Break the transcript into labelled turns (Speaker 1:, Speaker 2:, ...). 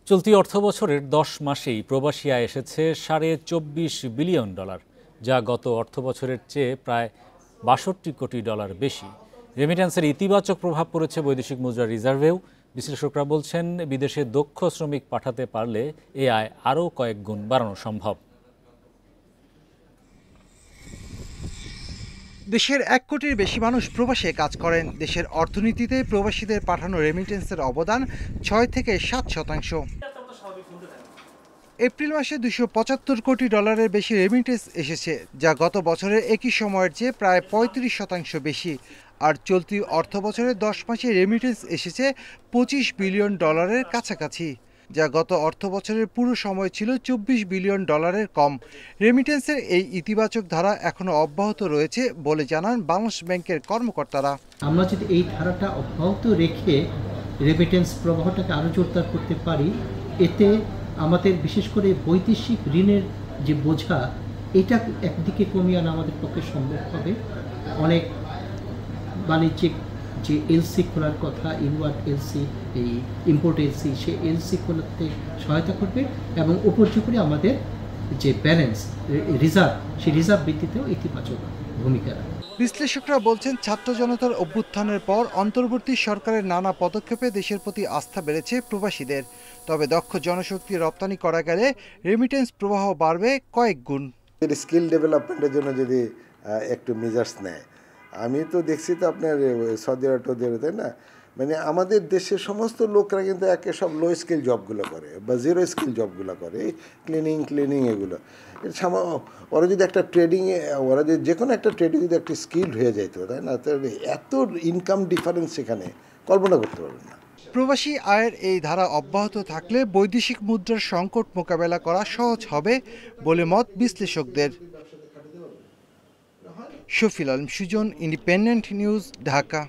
Speaker 1: চলতি অর্থবছরের 10 মাসেই প্রবাসী আয় এসেছে $24.5 বিলিয়ন, যা গত অর্থবছরের চেয়ে প্রায় $62 কোটি বেশি। রেমিট্যান্সের ইতিবাচক প্রভাব পড়েছে বৈদেশিক মুদ্রা রিজার্ভেও। বিশ্লেষকরা বলছেন, বিদেশে দক্ষ শ্রমিক পাঠাতে পারলে এ আয় আরও কয়েক গুণ বাড়ানো সম্ভব।
Speaker 2: দেশের 1 কোটির বেশি মানুষ প্রবাসে কাজ করেন। দেশের অর্থনীতিতে প্রবাসীদের পাঠানো রেমিটেন্সের অবদান 6 থেকে 7%। এপ্রিল মাসে $275 কোটি বেশি রেমিটেন্স এসেছে, যা গত বছরের একই সময়ের চেয়ে প্রায় 35% বেশি। আর চলতি অর্থবছরের 10 মাসে রেমিটেন্স এসেছে $25 বিলিয়ন কাছাকাছি, যা গত অর্থবছরের পুরো সময় ছিল $24 বিলিয়ন কম। রেমিটেন্সের এই ইতিবাচক ধারা এখনো অব্যাহত রয়েছে বলে জানান বাংলাদেশ ব্যাংকের কর্মকর্তারা।
Speaker 3: আমরা যদি এই ধারাটা অব্যাহত রেখে রেমিটেন্স প্রবাহটাকে আরও জোরদার করতে পারি, এতে আমাদের বিশেষ করে বৈদেশিক ঋণের যে বোঝা, এটা একদিকে কমিয়ে আনা আমাদের পক্ষে সম্ভব হবে। অনেক বাণিজ্যিক যে এলসি খোলার কথা, ইনওয়ার্ড এলসি, এই ইম্পোর্ট এলসি, সে এলসি খোলাতে সহায়তা করবে এবং উপর্যুপরি আমাদের যে ব্যালেন্স রিজার্ভ, সেই রিজার্ভ বৃদ্ধিতেও ইতিবাচক ভূমিকা রাখবে।
Speaker 2: বিশ্লেষকরা বলছেন, ছাত্র জনতার অভ্যুত্থানের পর অন্তর্বর্তী সরকারের নানা পদক্ষেপে দেশের প্রতি আস্থা বেড়েছে প্রবাসীদের। তবে দক্ষ জনশক্তি রপ্তানি করা গেলে রেমিটেন্স প্রবাহ বাড়বে কয়েক গুণ।
Speaker 4: স্কিল ডেভেলপমেন্টের জন্য যদি একটু মেজার্স নেয়, আমি তো দেখছি তো আপনার সৌদি আরব, তাই না, মানে আমাদের দেশের সমস্ত লোকরা কিন্তু একে সব লো স্কিল জবগুলো করে বা জিরো স্কিল জবগুলো করে, ক্লিনিং এগুলো। ওরা যদি একটা ট্রেডিংয়ে, ওরা যদি যে কোনো একটা ট্রেডিং যদি একটা স্কিল হয়ে যেত, তাই না, তাহলে এত ইনকাম ডিফারেন্স সেখানে কল্পনা করতে পারবেন না।
Speaker 2: প্রবাসী আয়ের এই ধারা অব্যাহত থাকলে বৈদেশিক মুদ্রার সংকট মোকাবেলা করা সহজ হবে বলে মত বিশ্লেষকদের। Shafil Alam Sujan, Independent News, Dhaka.